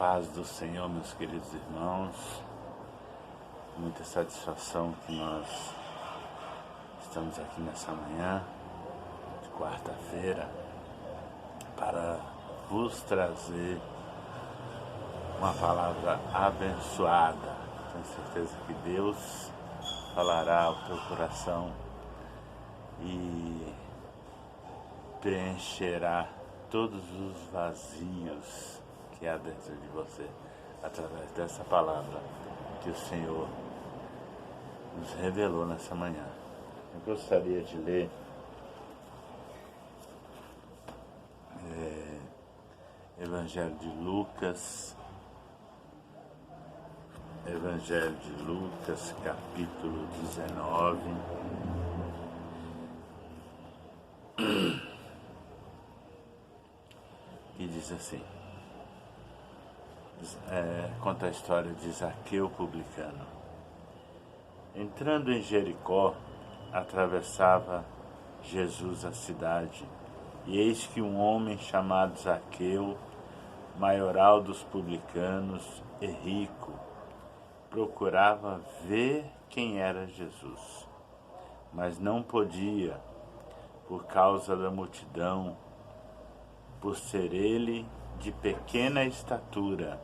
paz do Senhor, meus queridos irmãos. Muita satisfação que nós estamos aqui nessa manhã de quarta-feira para vos trazer uma palavra abençoada. Tenho certeza que Deus falará ao teu coração e preencherá todos os vazios que há dentro de você, através dessa palavra que o Senhor nos revelou nessa manhã. Eu gostaria de ler Evangelho de Lucas, capítulo 19, que diz assim, conta a história de Zaqueu publicano. Entrando em Jericó, atravessava Jesus a cidade, e eis que um homem chamado Zaqueu, maioral dos publicanos e rico, procurava ver quem era Jesus, mas não podia, por causa da multidão, por ser ele de pequena estatura.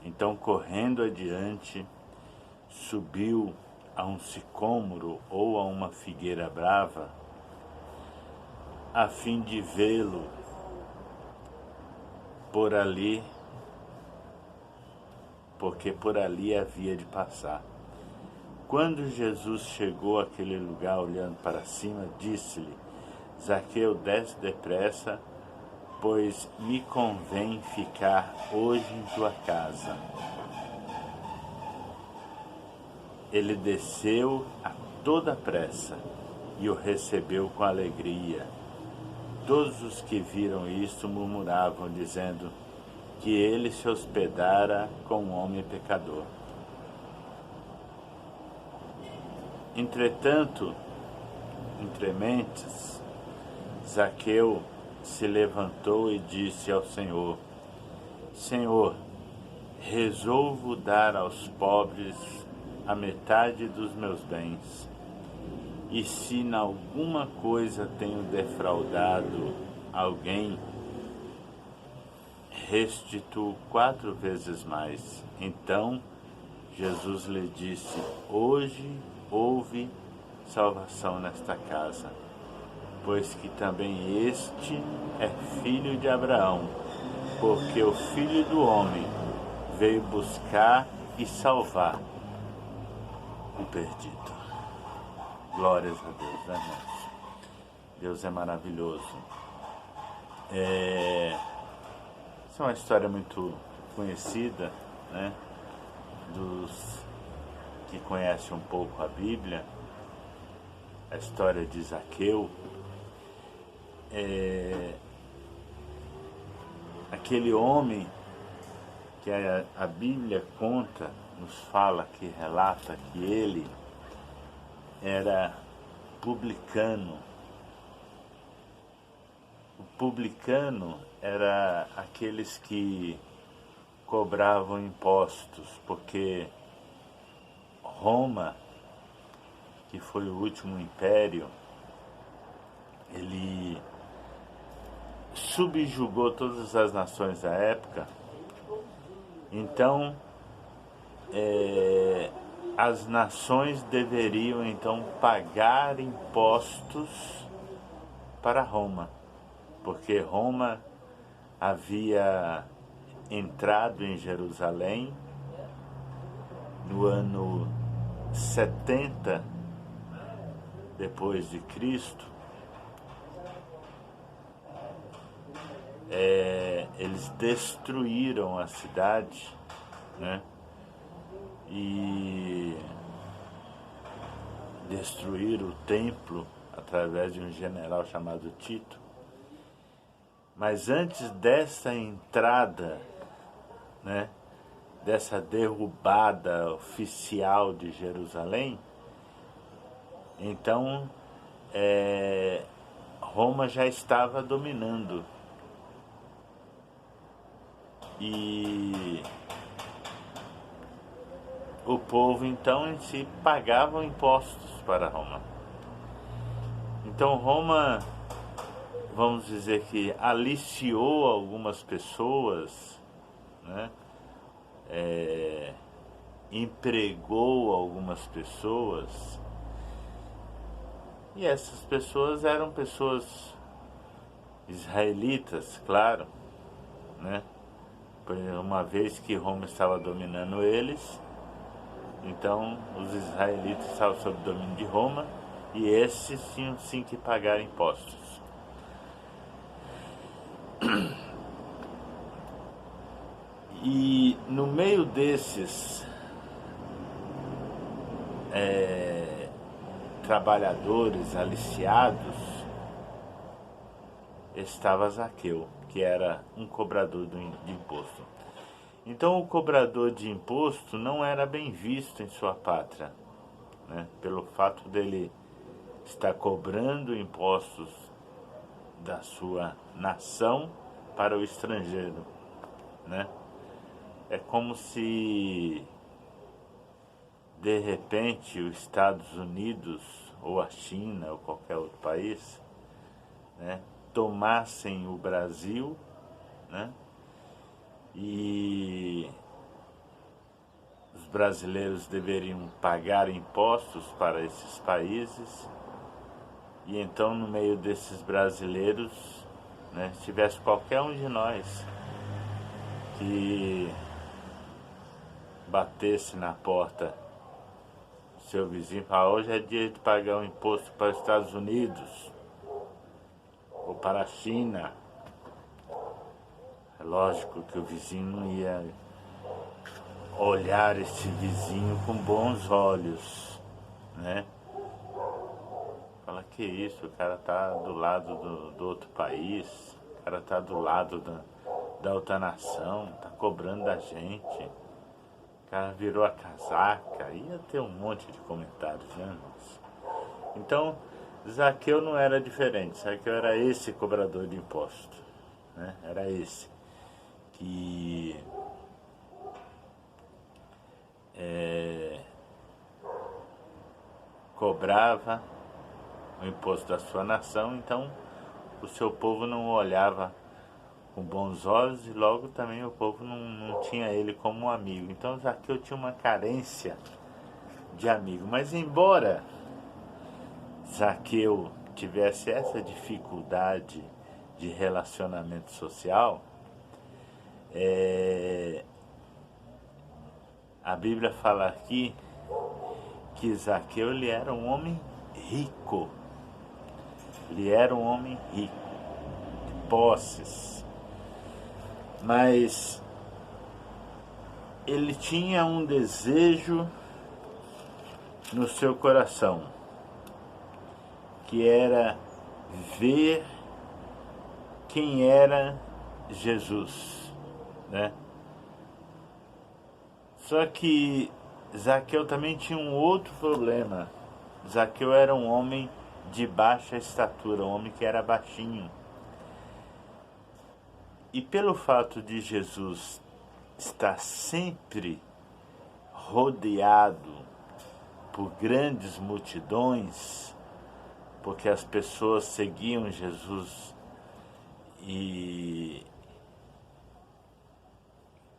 Então, correndo adiante, subiu a um sicômoro ou a uma figueira brava, a fim de vê-lo por ali, porque por ali havia de passar. Quando Jesus chegou àquele lugar, olhando para cima, disse-lhe: Zaqueu, desce depressa, pois me convém ficar hoje em tua casa. Ele desceu a toda pressa e o recebeu com alegria. Todos os que viram isto murmuravam, dizendo que ele se hospedara com um homem pecador. Entretanto, entre mentes, Zaqueu se levantou e disse ao Senhor: Senhor, resolvo dar aos pobres a metade dos meus bens, e se em alguma coisa tenho defraudado alguém, restituo 4 vezes mais. Então Jesus lhe disse: hoje houve salvação nesta casa, pois que também este é filho de Abraão, porque o Filho do Homem veio buscar e salvar o perdido. Glórias a Deus, né, irmãos? Deus é maravilhoso. Essa é uma história muito conhecida, né, dos que conhecem um pouco a Bíblia, a história de Zaqueu. Aquele homem que a Bíblia conta, nos fala, que relata que ele era publicano. O publicano era aqueles que cobravam impostos, porque Roma, que foi o último império, ele subjugou todas as nações da época. Então, as nações deveriam então pagar impostos para Roma, porque Roma havia entrado em Jerusalém no ano 70 depois de Cristo. Eles destruíram a cidade, né? E destruíram o templo através de um general chamado Tito. Mas antes dessa entrada, né, dessa derrubada oficial de Jerusalém, então Roma já estava dominando E o povo então em si pagava impostos para Roma. Então Roma, vamos dizer que aliciou algumas pessoas, né? Empregou algumas pessoas, e essas pessoas eram pessoas israelitas, claro, né? Uma vez que Roma estava dominando eles, então os israelitas estavam sob domínio de Roma, e esses tinham sim que pagar impostos. E no meio desses trabalhadores aliciados estava Zaqueu, que era um cobrador de imposto. Então o cobrador de imposto não era bem visto em sua pátria, né? Pelo fato dele estar cobrando impostos da sua nação para o estrangeiro, né? É como se de repente os Estados Unidos ou a China ou qualquer outro país, né, tomassem o Brasil, né, e os brasileiros deveriam pagar impostos para esses países, e então no meio desses brasileiros, né, se tivesse qualquer um de nós que batesse na porta seu vizinho e falar: hoje é dia de pagar um imposto para os Estados Unidos ou para a China. É lógico que o vizinho não ia olhar esse vizinho com bons olhos, né? Fala, que isso, o cara tá do lado do outro país, o cara tá do lado da outra nação, tá cobrando da gente. O cara virou a casaca, ia ter um monte de comentários, né? Então, Zaqueu não era diferente. Zaqueu era esse cobrador de imposto, né? Era esse que cobrava o imposto da sua nação. Então o seu povo não o olhava com bons olhos, e logo também o povo não tinha ele como um amigo. Então Zaqueu tinha uma carência de amigo. Mas embora Zaqueu tivesse essa dificuldade de relacionamento social, a Bíblia fala aqui que Zaqueu, ele era um homem rico. Ele era um homem rico, de posses. Mas ele tinha um desejo no seu coração, que era ver quem era Jesus, né? Só que Zaqueu também tinha um outro problema. Zaqueu era um homem de baixa estatura, um homem que era baixinho. E pelo fato de Jesus estar sempre rodeado por grandes multidões, porque as pessoas seguiam Jesus e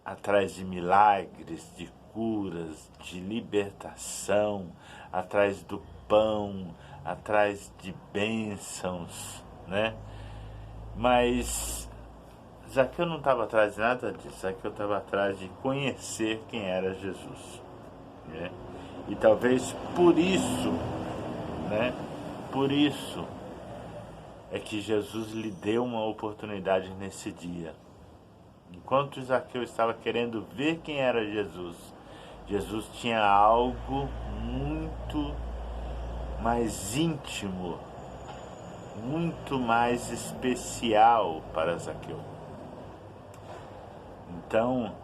atrás de milagres, de curas, de libertação, atrás do pão, atrás de bênçãos, né? Mas Zaqueu não estava atrás de nada disso. Zaqueu estava atrás de conhecer quem era Jesus, né? E talvez por isso, né? Por isso é que Jesus lhe deu uma oportunidade nesse dia. Enquanto Zaqueu estava querendo ver quem era Jesus, Jesus tinha algo muito mais íntimo, muito mais especial para Zaqueu. Então,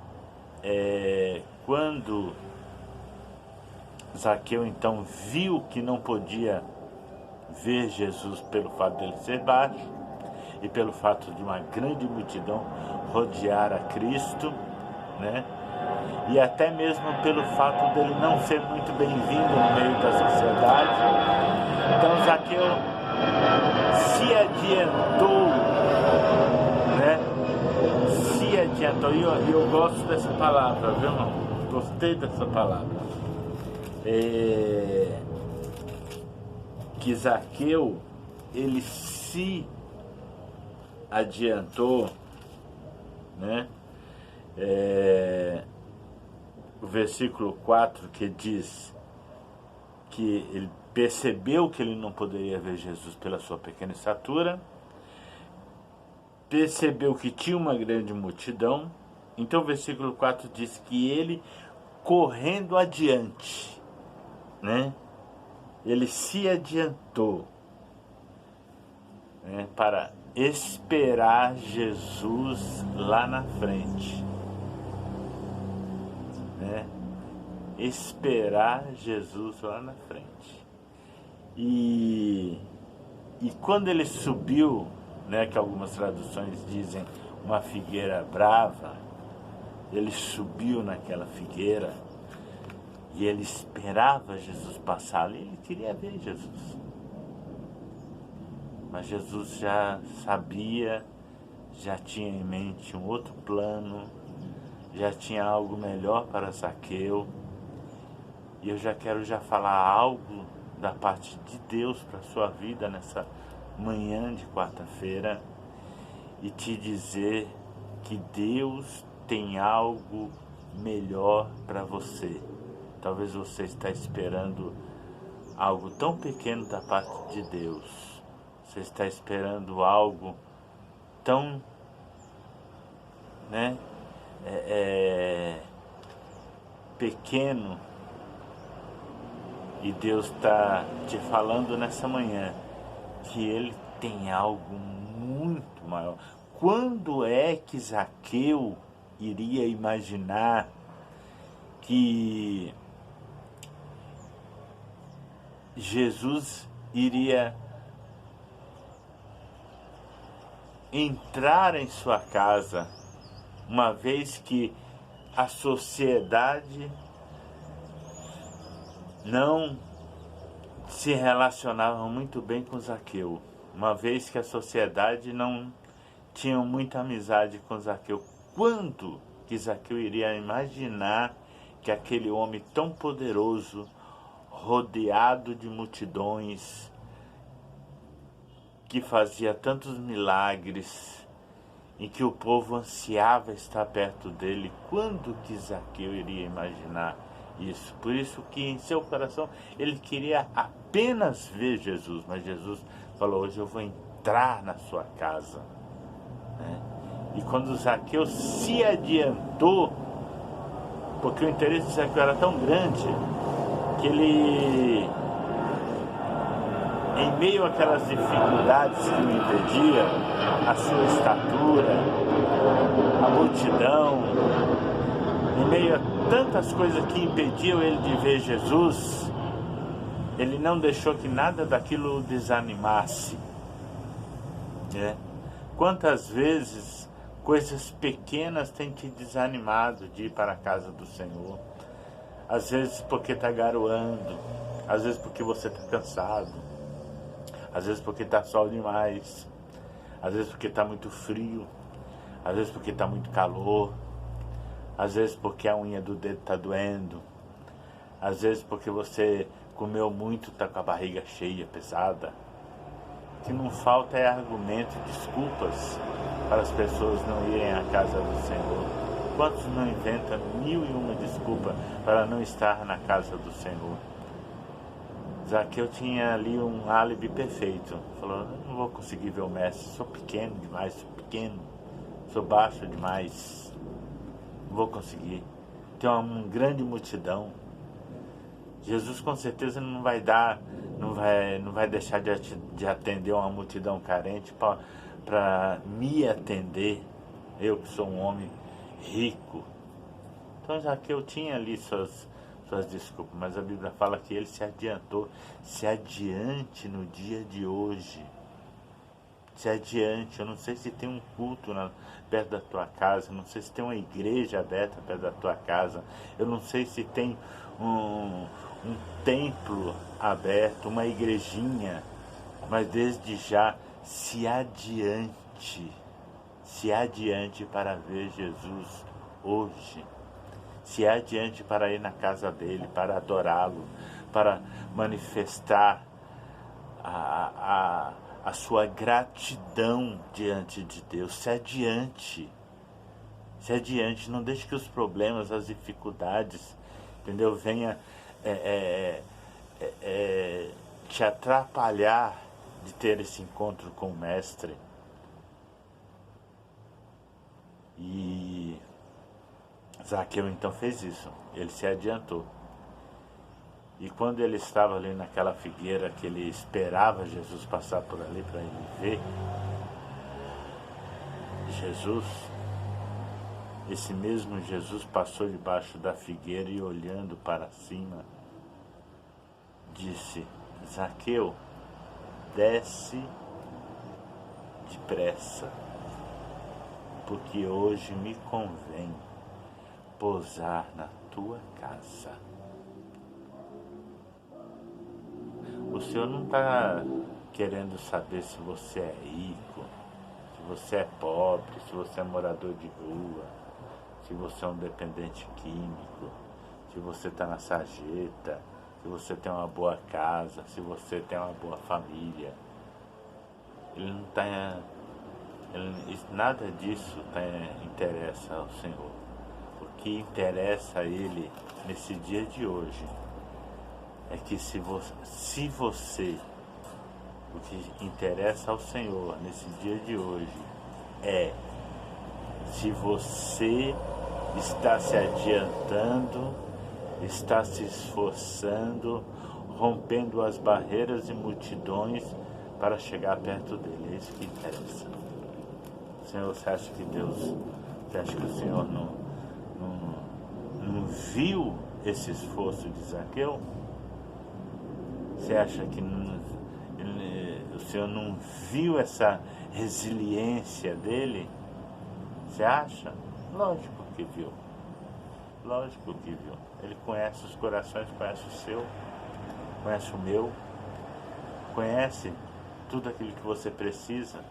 quando Zaqueu então viu que não podia ver Jesus pelo fato dele ser baixo, e pelo fato de uma grande multidão rodear a Cristo, né? E até mesmo pelo fato dele não ser muito bem-vindo no meio da sociedade. Então Zaqueu se adiantou, né? Se adiantou. E eu gosto dessa palavra, viu, irmão? Gostei dessa palavra. Que Zaqueu, ele se adiantou, né? O versículo 4 que diz que ele percebeu que ele não poderia ver Jesus pela sua pequena estatura, percebeu que tinha uma grande multidão. Então o versículo 4 diz que ele, correndo adiante, né? Ele se adiantou, né, para esperar Jesus lá na frente, né? Esperar Jesus lá na frente. E quando ele subiu, né, que algumas traduções dizem uma figueira brava, ele subiu naquela figueira e ele esperava Jesus passar ali, ele queria ver Jesus. Mas Jesus já sabia, já tinha em mente um outro plano, já tinha algo melhor para Zaqueu. E eu já quero falar algo da parte de Deus para a sua vida nessa manhã de quarta-feira e te dizer que Deus tem algo melhor para você. Talvez você está esperando algo tão pequeno da parte de Deus. Você está esperando algo tão, né, pequeno. E Deus está te falando nessa manhã que Ele tem algo muito maior. Quando é que Zaqueu iria imaginar que Jesus iria entrar em sua casa, uma vez que a sociedade não se relacionava muito bem com Zaqueu, uma vez que a sociedade não tinha muita amizade com Zaqueu? Quando que Zaqueu iria imaginar que aquele homem tão poderoso, rodeado de multidões, que fazia tantos milagres, em que o povo ansiava estar perto dele, quando que Zaqueu iria imaginar isso? Por isso que em seu coração ele queria apenas ver Jesus, mas Jesus falou: hoje eu vou entrar na sua casa, né? E quando Zaqueu se adiantou, porque o interesse de Zaqueu era tão grande, que ele, em meio àquelas dificuldades que o impediam, a sua estatura, a multidão, em meio a tantas coisas que impediam ele de ver Jesus, ele não deixou que nada daquilo o desanimasse, né? Quantas vezes coisas pequenas têm te desanimado de ir para a casa do Senhor? Às vezes porque está garoando, às vezes porque você está cansado, às vezes porque está sol demais, às vezes porque está muito frio, às vezes porque está muito calor, às vezes porque a unha do dedo está doendo, às vezes porque você comeu muito, está com a barriga cheia, pesada. O que não falta é argumento, desculpas para as pessoas não irem à casa do Senhor. Quantos não inventam 1001 desculpas para não estar na casa do Senhor? Zaqueu tinha ali um álibi perfeito. Falou: não vou conseguir ver o mestre, sou pequeno demais, sou baixo demais, não vou conseguir. Tem uma grande multidão. Jesus com certeza não vai deixar de atender uma multidão carente para me atender, eu que sou um homem rico. Então Zaqueu tinha ali suas desculpas, mas a Bíblia fala que ele se adiantou. Se adiante no dia de hoje. se adiante. Eu não sei se tem um culto perto da tua casa, eu não sei se tem uma igreja aberta perto da tua casa, eu não sei se tem um templo aberto, uma igrejinha, mas desde já se adiante para ver Jesus hoje, se adiante para ir na casa dele, para adorá-lo, para manifestar a sua gratidão diante de Deus. Se adiante, não deixe que os problemas, as dificuldades, entendeu, venha te atrapalhar de ter esse encontro com o Mestre. E Zaqueu então fez isso, ele se adiantou. E quando ele estava ali naquela figueira, que ele esperava Jesus passar por ali para ele ver Jesus, esse mesmo Jesus passou debaixo da figueira e, olhando para cima, disse: Zaqueu, desce depressa, porque hoje me convém pousar na tua casa. O Senhor não está querendo saber se você é rico, se você é pobre, se você é morador de rua, se você é um dependente químico, se você está na sarjeta, se você tem uma boa casa, se você tem uma boa família. Ele não está... nada disso interessa ao Senhor. O que interessa a Ele nesse dia de hoje é que se você, o que interessa ao Senhor nesse dia de hoje é se você está se adiantando, está se esforçando, rompendo as barreiras e multidões para chegar perto dele. É isso que interessa. Senhor, você acha que o Senhor não viu esse esforço de Zaqueu? Você acha que o Senhor não viu essa resiliência dele? Você acha? Lógico que viu. Lógico que viu. Ele conhece os corações, conhece o seu, conhece o meu, conhece tudo aquilo que você precisa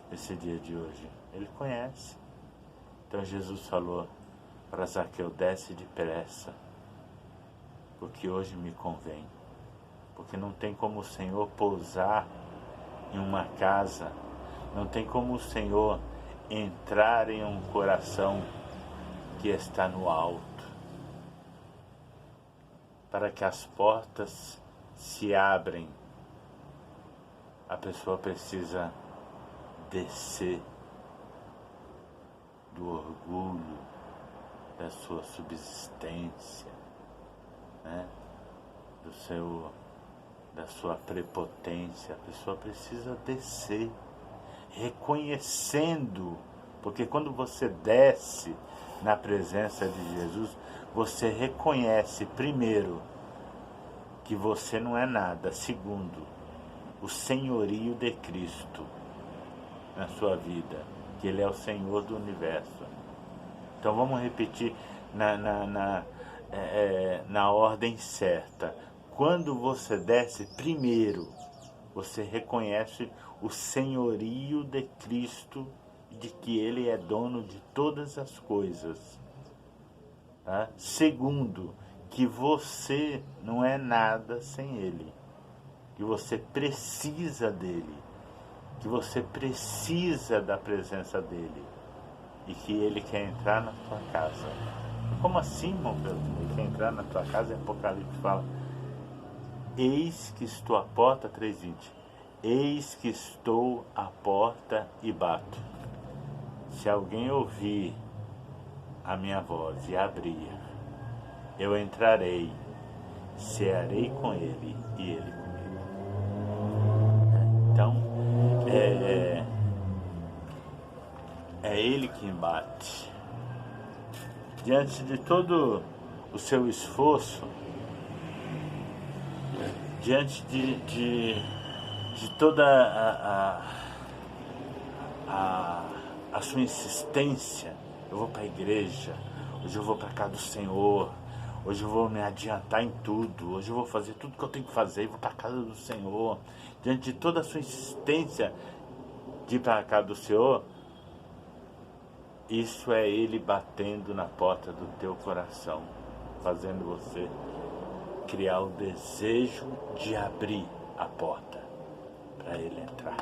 nesse dia de hoje. Ele conhece. Então Jesus falou para Zaqueu: desce depressa, porque hoje me convém. Porque não tem como o Senhor pousar em uma casa, não tem como o Senhor entrar em um coração que está no alto. Para que as portas se abrem, a pessoa precisa descer do orgulho da sua subsistência, né? Da sua prepotência. A pessoa precisa descer, reconhecendo, porque quando você desce na presença de Jesus, você reconhece, primeiro, que você não é nada. Segundo, o senhorio de Cristo na sua vida, que Ele é o Senhor do universo. Então vamos repetir na ordem certa. Quando você desce, primeiro, você reconhece o senhorio de Cristo, de que Ele é dono de todas as coisas. Tá? Segundo, que você não é nada sem Ele, que você precisa dEle, que você precisa da presença dEle e que Ele quer entrar na tua casa. Como assim, irmão? Ele quer entrar na tua casa? Apocalipse fala: eis que estou à porta, 3:20. Eis que estou à porta e bato. Se alguém ouvir a minha voz e abrir, eu entrarei, cearei com ele e ele comigo. Então, é ele quem bate. Diante de todo o seu esforço, diante de toda a sua insistência. Eu vou para a igreja, hoje eu vou para a casa do Senhor, hoje eu vou me adiantar em tudo, hoje eu vou fazer tudo que eu tenho que fazer, vou para a casa do Senhor. Diante de toda a sua insistência de ir para a casa do Senhor, isso é Ele batendo na porta do teu coração, fazendo você criar o desejo de abrir a porta para Ele entrar.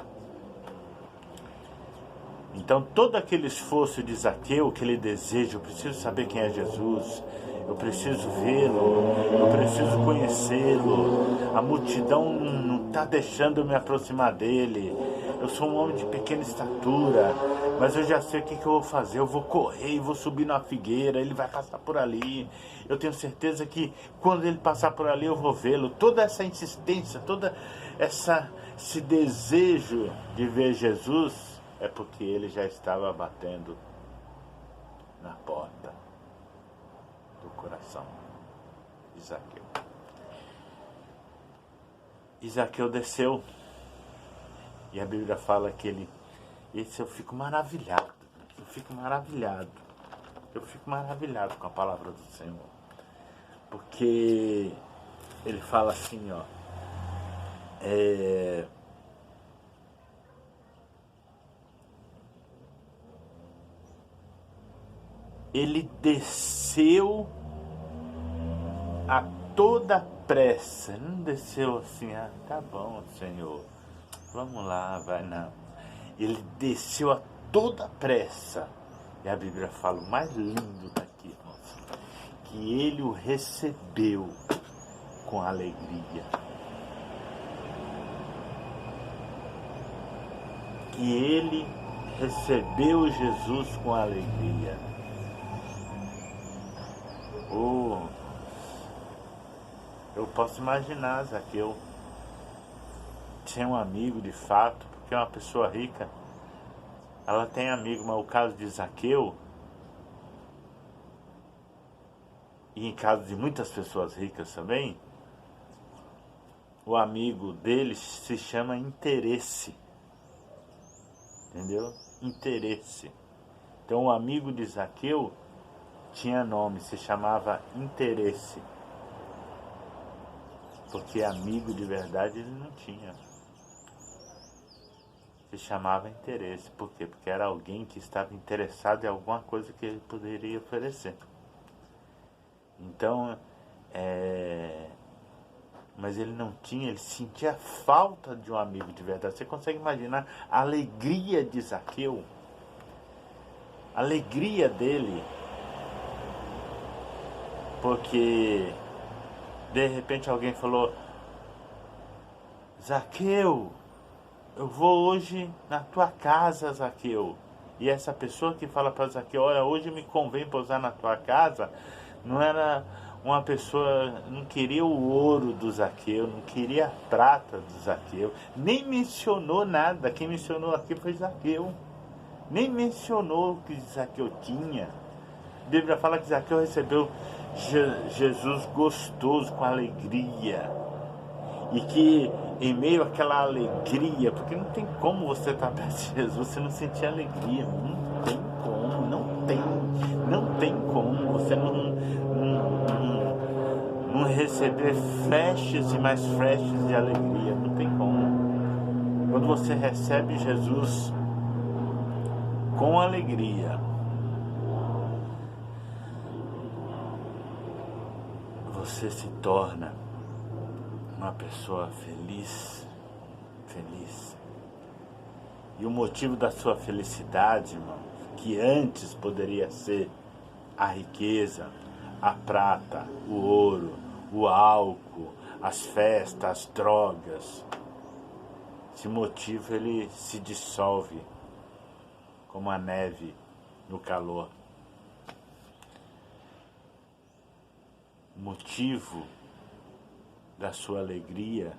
Então todo aquele esforço de Zaqueu, aquele desejo, eu preciso saber quem é Jesus, eu preciso vê-lo, eu preciso conhecê-lo, a multidão não está deixando eu me aproximar dele, eu sou um homem de pequena estatura, mas eu já sei o que eu vou fazer, eu vou correr e vou subir na figueira, ele vai passar por ali, eu tenho certeza que quando ele passar por ali eu vou vê-lo. Toda essa insistência, toda esse desejo de ver Jesus, é porque ele já estava batendo na porta do coração de Zaqueu. E Zaqueu desceu, e a Bíblia fala que esse eu fico maravilhado com a palavra do Senhor, porque ele fala assim, ó, ele desceu a toda pressa. Ele não desceu assim, tá bom, Senhor, vamos lá, vai não. Ele desceu a toda pressa. E a Bíblia fala, o mais lindo daqui, irmãos, que ele o recebeu com alegria. Que ele recebeu Jesus com alegria. Eu posso imaginar Zaqueu ser um amigo de fato, porque uma pessoa rica, ela tem amigo, mas o caso de Zaqueu, e em caso de muitas pessoas ricas também, o amigo deles se chama interesse. Entendeu? Interesse. Então o amigo de Zaqueu tinha nome, se chamava Interesse. Porque amigo de verdade ele não tinha. Se chamava Interesse. Por quê? Porque era alguém que estava interessado em alguma coisa que ele poderia oferecer. Então, mas ele não tinha, ele sentia falta de um amigo de verdade. Você consegue imaginar a alegria de Zaqueu? A alegria dele, porque de repente alguém falou: Zaqueu, eu vou hoje na tua casa, Zaqueu. E essa pessoa que fala para Zaqueu: olha, hoje me convém pousar na tua casa, não era uma pessoa, não queria o ouro do Zaqueu, não queria a prata do Zaqueu, nem mencionou nada. Quem mencionou aqui foi Zaqueu, nem mencionou o que Zaqueu tinha. A Bíblia fala que Zaqueu recebeu Jesus gostoso, com alegria, e que em meio àquela alegria, porque não tem como você estar perto de Jesus, você não sentir alegria, não tem como, não tem como você não receber flashes e mais flashes de alegria, não tem como. Quando você recebe Jesus com alegria, você se torna uma pessoa feliz. E o motivo da sua felicidade, irmão, que antes poderia ser a riqueza, a prata, o ouro, o álcool, as festas, as drogas, esse motivo ele se dissolve como a neve no calor. O motivo da sua alegria,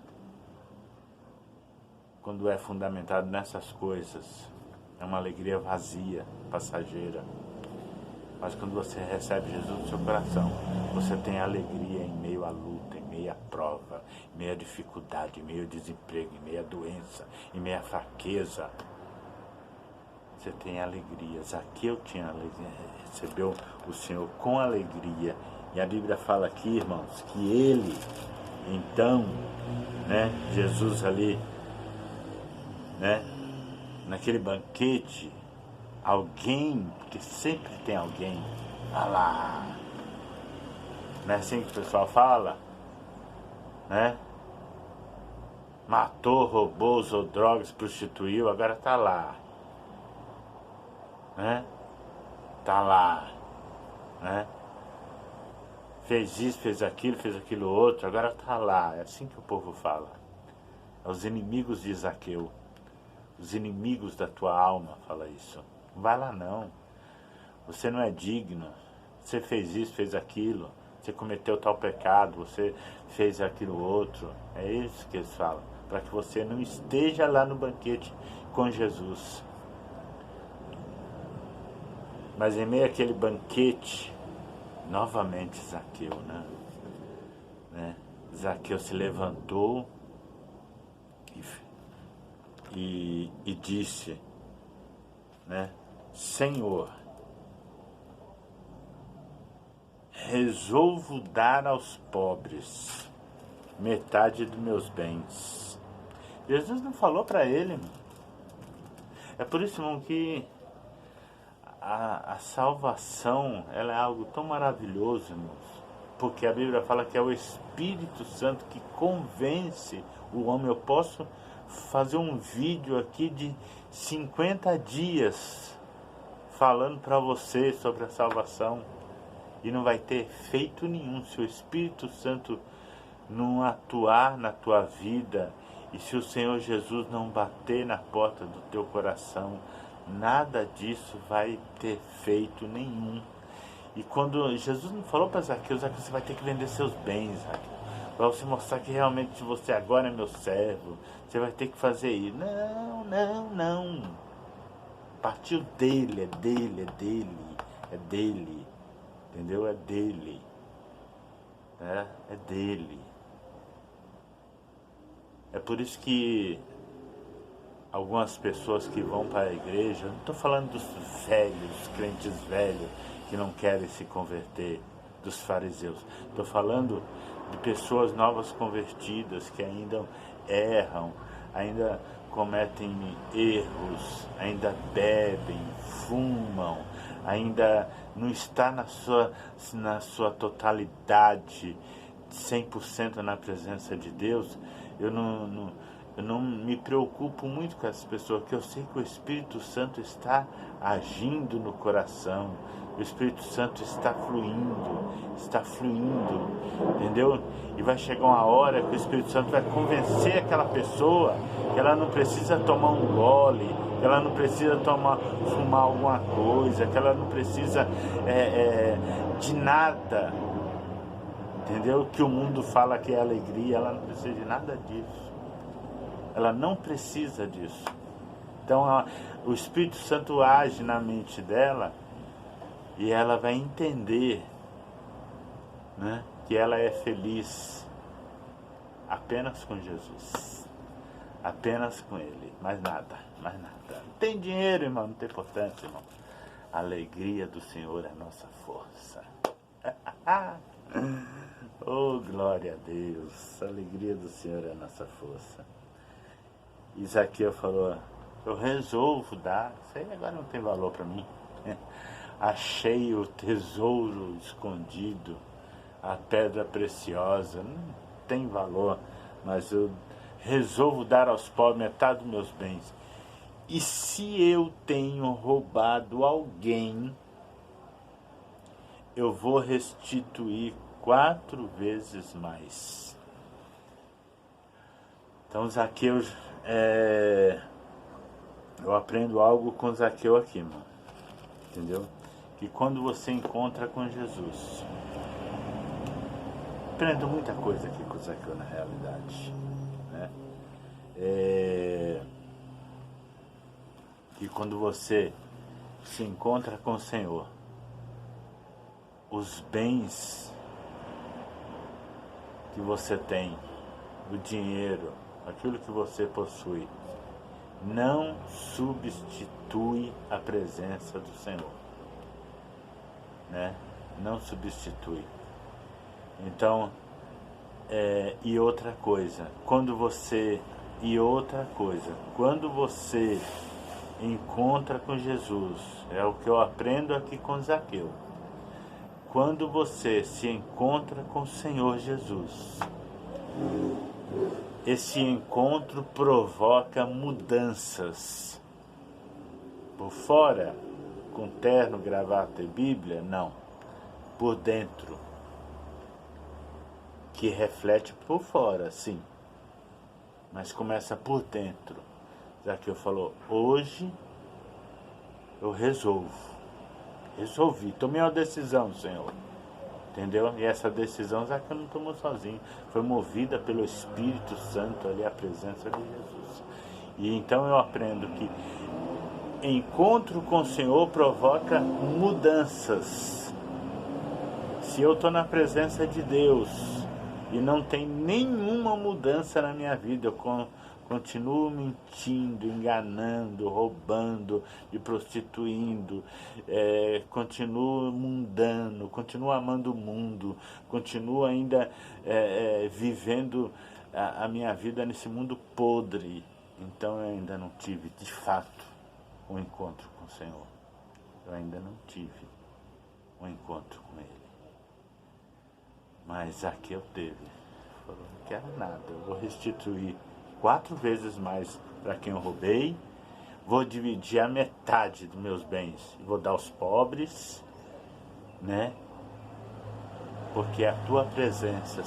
quando é fundamentado nessas coisas, é uma alegria vazia, passageira. Mas quando você recebe Jesus no seu coração, você tem alegria em meio à luta, em meio à prova, em meio à dificuldade, em meio ao desemprego, em meio à doença, em meio à fraqueza. você tem alegria. Zaqueu tinha alegria, recebeu o Senhor com alegria. E a Bíblia fala aqui, irmãos, que ele, então, né, Jesus ali, né, naquele banquete, alguém, porque sempre tem alguém, ah lá, não é assim que o pessoal fala, né? Matou, roubou, usou drogas, prostituiu, agora tá lá, né? Tá lá, né? Fez isso, fez aquilo outro, agora tá lá. É assim que o povo fala. É os inimigos de Zaqueu, os inimigos da tua alma, fala isso. Não vai lá não. Você não é digno. Você fez isso, fez aquilo. Você cometeu tal pecado, você fez aquilo outro. É isso que eles falam. Para que você não esteja lá no banquete com Jesus. Mas em meio àquele banquete, novamente Zaqueu, né? Zaqueu se levantou e disse, né? Senhor, resolvo dar aos pobres metade dos meus bens. Jesus não falou para ele, irmão. É por isso, irmão, que a salvação, ela é algo tão maravilhoso, irmãos, porque a Bíblia fala que é o Espírito Santo que convence o homem. Eu posso fazer um vídeo aqui de 50 dias falando para você sobre a salvação e não vai ter efeito nenhum se o Espírito Santo não atuar na tua vida e se o Senhor Jesus não bater na porta do teu coração. Nada disso vai ter feito nenhum. E quando Jesus não falou para Zaqueu, Zaqueu, você vai ter que vender seus bens, Zaqueu, para você mostrar que realmente você agora é meu servo, você vai ter que fazer isso. Não, não, não. Partiu dele, é dele, é dele, é dele. Entendeu? É dele. É dele. É por isso que algumas pessoas que vão para a igreja, não estou falando dos velhos, crentes velhos, que não querem se converter, dos fariseus. Estou falando de pessoas novas convertidas, que ainda erram, ainda cometem erros, ainda bebem, fumam, ainda não está na sua totalidade, 100% na presença de Deus. Eu não me preocupo muito com essas pessoas, porque eu sei que o Espírito Santo está agindo no coração, o Espírito Santo está fluindo, entendeu? E vai chegar uma hora que o Espírito Santo vai convencer aquela pessoa que ela não precisa tomar um gole, que ela não precisa fumar alguma coisa, que ela não precisa de nada, entendeu? Que o mundo fala que é alegria, ela não precisa de nada disso. Ela não precisa disso. Então o Espírito Santo age na mente dela e ela vai entender, né, que ela é feliz apenas com Jesus, apenas com Ele, mais nada, mais nada. Não tem dinheiro, irmão, não tem importância, irmão. A alegria do Senhor é a nossa força. Oh, glória a Deus, a alegria do Senhor é a nossa força. E Zaqueu falou, eu resolvo dar, isso aí agora não tem valor para mim. Achei o tesouro escondido, a pedra preciosa, não tem valor, mas eu resolvo dar aos pobres metade dos meus bens. E se eu tenho roubado alguém, eu vou restituir 4 vezes mais. Então Zaqueu, eu aprendo algo com Zaqueu aqui, mano. Entendeu? Que quando você encontra com Jesus, aprendo muita coisa aqui com Zaqueu na realidade, né? Que quando você se encontra com o Senhor, os bens que você tem, o dinheiro, aquilo que você possui, não substitui a presença do Senhor, né? Não substitui. Então, e outra coisa, quando você encontra com Jesus, é o que eu aprendo aqui com Zaqueu. Quando você se encontra com o Senhor Jesus, esse encontro provoca mudanças. Por fora, com terno, gravata e Bíblia, não. Por dentro, que reflete por fora, sim, mas começa por dentro. Zaqueu falou: hoje eu resolvi, tomei uma decisão, Senhor, entendeu? E essa decisão Zaqueu não tomou sozinho, foi movida pelo Espírito Santo ali, a presença de Jesus. E então eu aprendo que encontro com o Senhor provoca mudanças. Se eu estou na presença de Deus e não tem nenhuma mudança na minha vida, eu continuo mentindo, enganando, roubando, me prostituindo, continuo mundano, continuo amando o mundo, continuo ainda vivendo a minha vida nesse mundo podre. Então eu ainda não tive, de fato, um encontro com o Senhor. Eu ainda não tive um encontro com Ele. Mas Zaqueu teve. Falou: não quero nada, eu vou restituir 4 vezes mais para quem eu roubei, vou dividir a metade dos meus bens, vou dar aos pobres, né? Porque a tua presença,